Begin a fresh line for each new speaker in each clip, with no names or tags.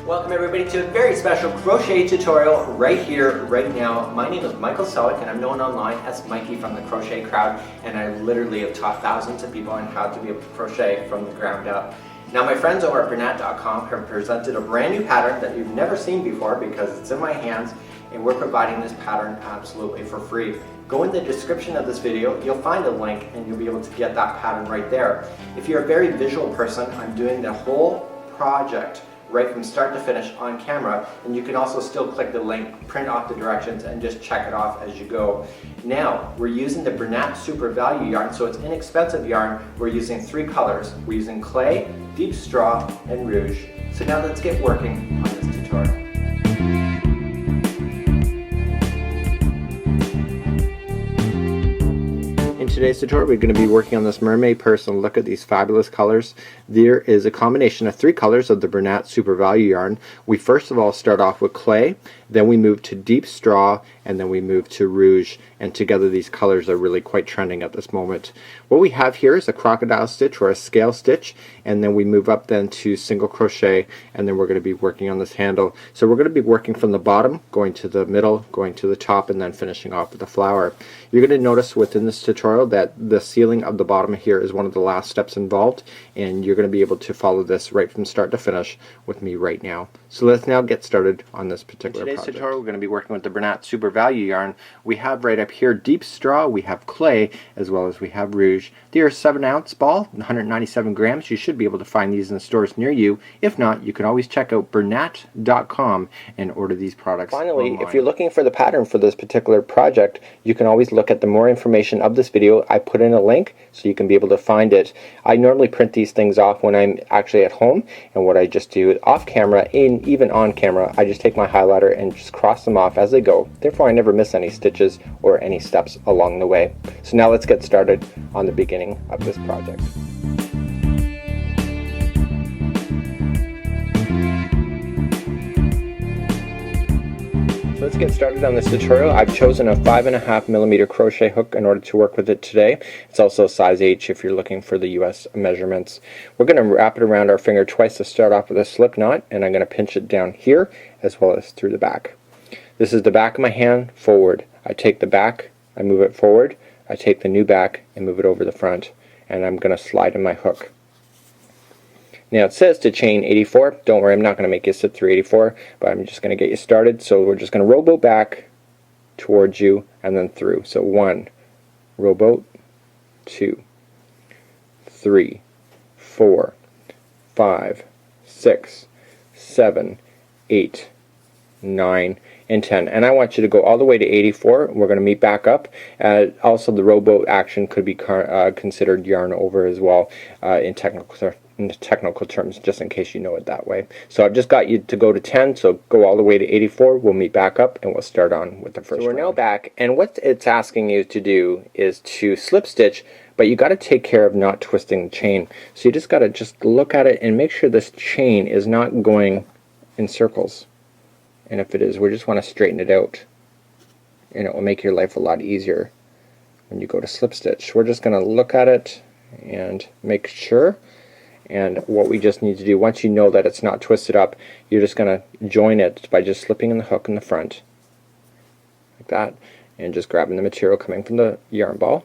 Welcome everybody to a very special crochet tutorial right here, right now. My name is Michael Selleck and I'm known online as Mikey from the Crochet Crowd, and I literally have taught thousands of people on how to be able to crochet from the ground up. Now my friends over at Bernat.com have presented a brand new pattern that you've never seen before because it's in my hands, and we're providing this pattern absolutely for free. Go in the description of this video, you'll find a link and you'll be able to get that pattern right there. If you're a very visual person, I'm doing the whole project right from start to finish on camera, and you can also still click the link, print off the directions, and just check it off as you go. Now, we're using the Bernat Super Value yarn, so it's inexpensive yarn. We're using 3 colors. We're using clay, deep straw, and rouge. So now let's get working on this tutorial. In today's tutorial, we're going to be working on this mermaid purse, and look at these fabulous colors. There is a combination of 3 colors of the Bernat Super Value yarn. We first of all start off with clay, then we move to deep straw, and then we move to rouge, and together these colors are really quite trending at this moment. What we have here is a crocodile stitch or a scale stitch, and then we move up then to single crochet, and then we're going to be working on this handle. So we're going to be working from the bottom, going to the middle, going to the top, and then finishing off with the flower. You're going to notice within this tutorial that the sealing of the bottom here is one of the last steps involved, and you're going to be able to follow this right from start to finish with me right now. So let's now get started on this particular project. In today's tutorial, we're going to be working with the Bernat Super Value yarn. We have right up here deep straw, we have clay, as well as we have rouge. They are a 7-ounce ball, 197 grams. You should be able to find these in stores near you. If not, you can always check out Bernat.com and order these products. Finally, online. If you're looking for the pattern for this particular project, you can always look at the more information of this video. I put in a link so you can be able to find it. I normally print these things off when I'm actually at home, and what I just do off camera and even on camera, I just take my highlighter and just cross them off as they go. Therefore, I never miss any stitches or any steps along the way. So now let's get started on the beginning of this project. Let's get started on this tutorial. I've chosen a 5.5mm crochet hook in order to work with it today. It's also a size H if you're looking for the US measurements. We're going to wrap it around our finger twice to start off with a slip knot, and I'm going to pinch it down here as well as through the back. This is the back of my hand forward. I take the back, I move it forward, I take the new back and move it over the front, and I'm going to slide in my hook. Now it says to chain 84. Don't worry, I'm not going to make you sit through 84, but I'm just going to get you started. So we're just going to rowboat back towards you and then through. So 1, rowboat, 2, 3, 4, 5, 6, 7, 8, 9, and 10. And I want you to go all the way to 84. We're going to meet back up. Also, the rowboat action could be considered yarn over as well in technical terms, just in case you know it that way. So I've just got you to go to 10, so go all the way to 84. We'll meet back up and we'll start on with the first round. So we're now back, and what it's asking you to do is to slip stitch, but you got to take care of not twisting the chain. So you just got to just look at it and make sure this chain is not going in circles. And if it is, we just want to straighten it out, and it will make your life a lot easier when you go to slip stitch. We're just going to look at it and make sure. And what we just need to do, once you know that it's not twisted up, you're just going to join it by just slipping in the hook in the front like that, and just grabbing the material coming from the yarn ball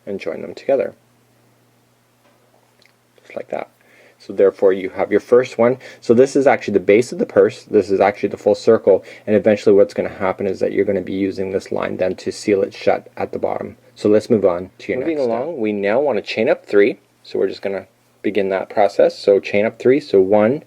and join them together just like that. So therefore you have your first one. So this is actually the base of the purse. This is actually the full circle, and eventually what's going to happen is that you're going to be using this line then to seal it shut at the bottom. So let's move on to your next step. Moving along, we now want to chain up 3. So we're just going to begin that process. So chain up 3. So 1,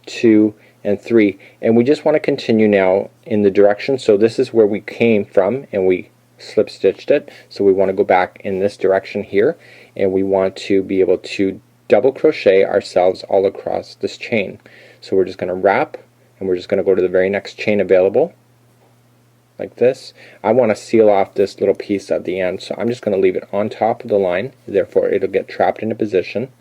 2, and 3. And we just want to continue now in the direction. So this is where we came from, and we slip stitched it. So we want to go back in this direction here, and we want to be able to double crochet ourselves all across this chain. So we're just going to wrap, and we're just going to go to the very next chain available, like this. I want to seal off this little piece at the end, so I'm just going to leave it on top of the line, therefore it'll get trapped into position,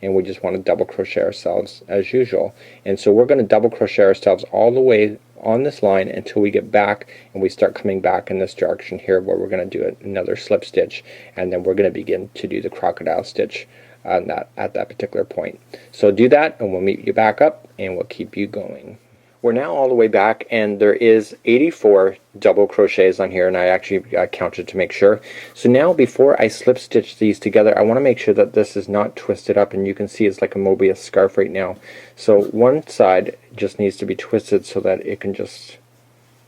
and we just want to double crochet ourselves as usual. And so we're going to double crochet ourselves all the way on this line until we get back and we start coming back in this direction here, where we're going to do another slip stitch, and then we're going to begin to do the crocodile stitch on at that particular point. So do that and we'll meet you back up and we'll keep you going. We're now all the way back, and there is 84 double crochets on here, and I actually counted to make sure. So now before I slip stitch these together, I want to make sure that this is not twisted up, and you can see it's like a Mobius scarf right now. So one side just needs to be twisted so that it can just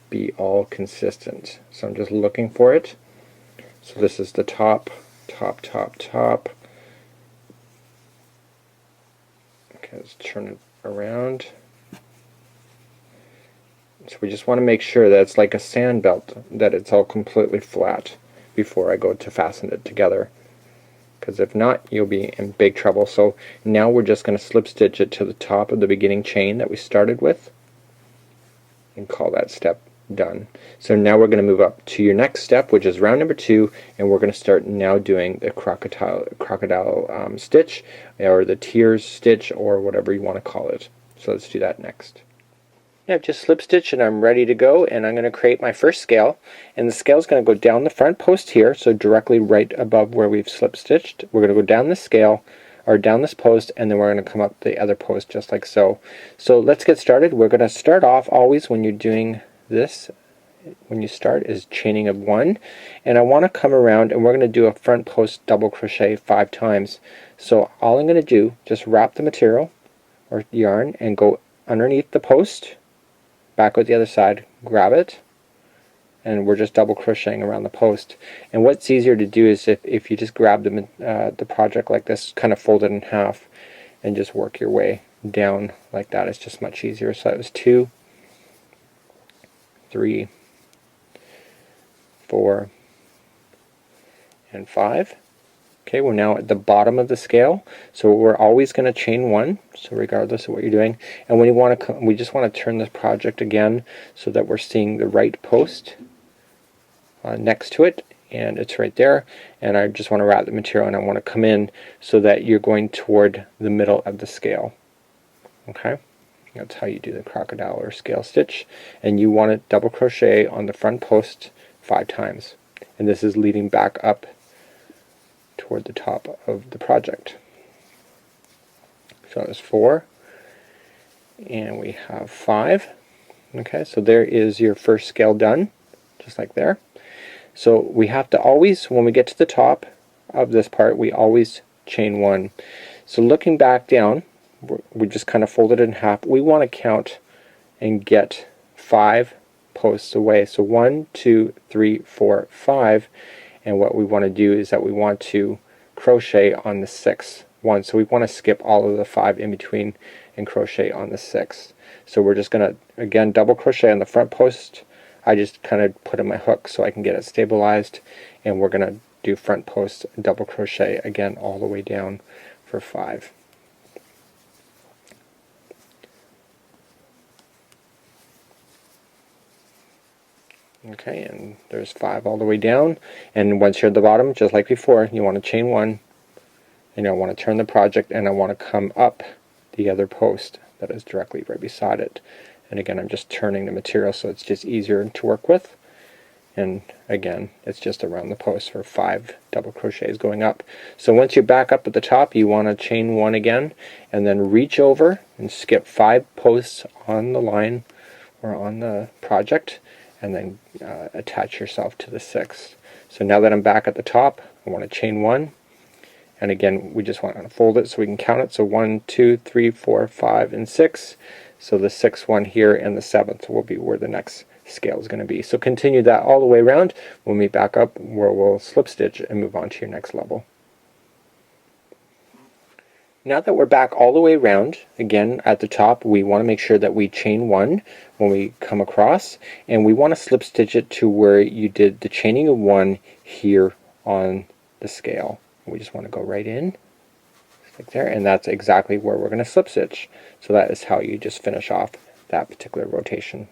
be all consistent. So I'm just looking for it. So this is the top, top, top, top. Okay, let's turn it around. So we just want to make sure that it's like a sand belt, that it's all completely flat before I go to fasten it together, because if not, you'll be in big trouble. So now we're just going to slip stitch it to the top of the beginning chain that we started with and call that step done. So now we're going to move up to your next step, which is round number 2, and we're going to start now doing the crocodile stitch, or the tears stitch, or whatever you want to call it. So let's do that next. I've just slip stitched and I'm ready to go, and I'm going to create my first scale, and the scale is going to go down the front post here, so directly right above where we've slip stitched. We're going to go down the scale, or down this post, and then we're going to come up the other post just like so. So let's get started. We're going to start off always when you're doing this, when you start, is chaining of 1, and I want to come around and we're going to do a front post double crochet 5 times. So all I'm going to do, just wrap the material or yarn and go underneath the post, back with the other side, grab it, and we're just double crocheting around the post. And what's easier to do is if you just grab the project like this, kind of fold it in half and just work your way down like that. It's just much easier. So that was 2, 3, 4, and 5. Okay, we're now at the bottom of the scale, so we're always going to chain 1, so regardless of what you're doing. And when you want to, we just want to turn this project again so that we're seeing the right post next to it, and it's right there. And I just want to wrap the material, and I want to come in so that you're going toward the middle of the scale. Okay, that's how you do the crocodile or scale stitch. And you want to double crochet on the front post 5 times, and this is leading back up toward the top of the project. So there's 4, and we have 5. Okay, so there is your first scale done, just like there. So we have to always, when we get to the top of this part, we always chain 1. So looking back down, we just kind of fold it in half. We want to count and get 5 posts away. So 1, 2, 3, 4, 5. And what we want to do is that we want to crochet on the 6th one. So we want to skip all of the 5 in between and crochet on the 6th. So we're just going to, again, double crochet on the front post. I just kind of put in my hook so I can get it stabilized. And we're going to do front post double crochet again all the way down for 5. Okay, and there's 5 all the way down, and once you're at the bottom, just like before, you want to chain 1, and I want to turn the project, and I want to come up the other post that is directly right beside it. And again, I'm just turning the material so it's just easier to work with. And again, it's just around the post for 5 double crochets going up. So once you're back up at the top, you want to chain 1 again, and then reach over and skip 5 posts on the line or on the project, and then attach yourself to the 6th. So now that I'm back at the top, I want to chain 1, and again we just want to fold it so we can count it. So 1, 2, 3, 4, 5, and 6. So the 6th one here and the 7th will be where the next scale is going to be. So continue that all the way around. We'll meet back up where we'll slip stitch and move on to your next level. Now that we're back all the way around, again at the top, we want to make sure that we chain 1 when we come across, and we want to slip stitch it to where you did the chaining of 1 here on the scale. We just want to go right in, like there, and that's exactly where we're going to slip stitch. So that is how you just finish off that particular rotation.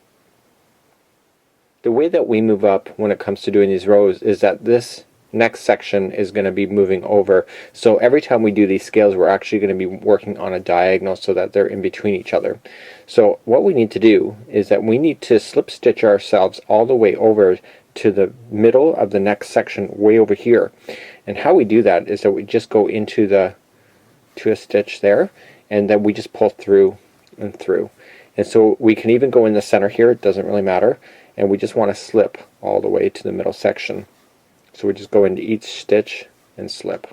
the way that we move up when it comes to doing these rows is that this next section is going to be moving over. So every time we do these scales, we're actually going to be working on a diagonal so that they're in between each other. So what we need to do is that we need to slip stitch ourselves all the way over to the middle of the next section way over here. And how we do that is that we just go into a stitch there, and then we just pull through and through. And so we can even go in the center here, it doesn't really matter, and we just want to slip all the way to the middle section. So we just go into each stitch and slip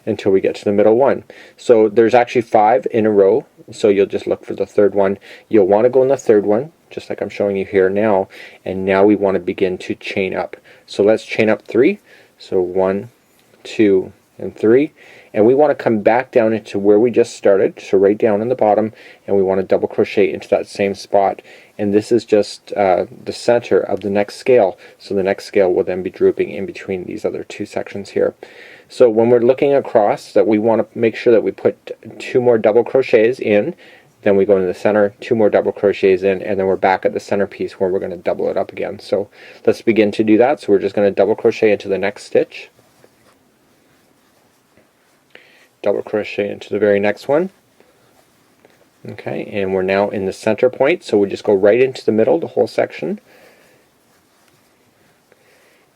until we get to the middle one. So there's actually 5 in a row, so you'll just look for the third one. You'll want to go in the third one, just like I'm showing you here now, and now we want to begin to chain up. So let's chain up 3. So 1, 2, and 3, and we want to come back down into where we just started, so right down in the bottom, and we want to double crochet into that same spot. And this is just the center of the next scale, so the next scale will then be drooping in between these other 2 sections here. So when we're looking across, that we want to make sure that we put 2 more double crochets in, then we go into the center, 2 more double crochets in, and then we're back at the center piece where we're going to double it up again. So let's begin to do that. So we're just going to double crochet into the next stitch, double crochet into the very next one. Okay, and we're now in the center point, so we just go right into the middle, the whole section.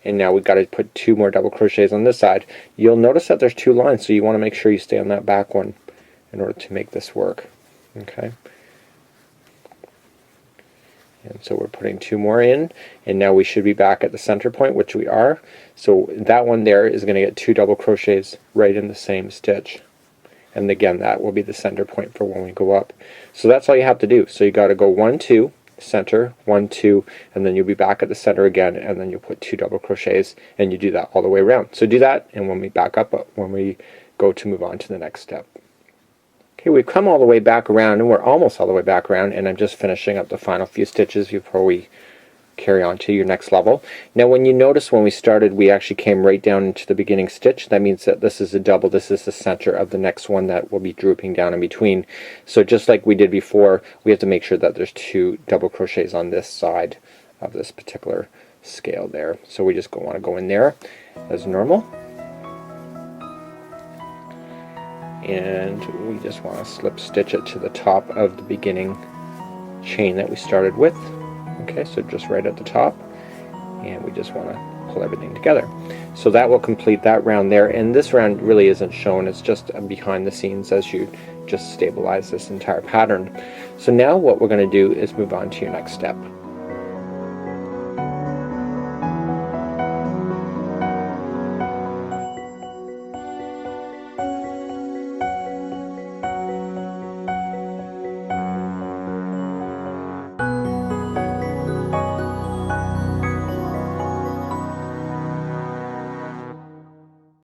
And now we've got to put 2 more double crochets on this side. You'll notice that there's 2 lines, so you want to make sure you stay on that back one in order to make this work. Okay. And so we're putting 2 more in, and now we should be back at the center point, which we are. So that one there is going to get 2 double crochets right in the same stitch. And again, that will be the center point for when we go up. So that's all you have to do. So you got to go 1, 2, center, 1, 2, and then you'll be back at the center again, and then you'll put 2 double crochets, and you do that all the way around. So do that, and when we back up, when we go to move on to the next step. Okay, we've come all the way back around, and we're almost all the way back around, and I'm just finishing up the final few stitches before we carry on to your next level. Now when you notice when we started, we actually came right down into the beginning stitch. That means that this is a double, this is the center of the next one that will be drooping down in between. So just like we did before, we have to make sure that there's 2 double crochets on this side of this particular scale there. So we just want to go in there as normal, and we just want to slip stitch it to the top of the beginning chain that we started with. Okay, so just right at the top, and we just want to pull everything together. So that will complete that round there, and this round really isn't shown, it's just behind the scenes as you just stabilize this entire pattern. So now what we're going to do is move on to your next step.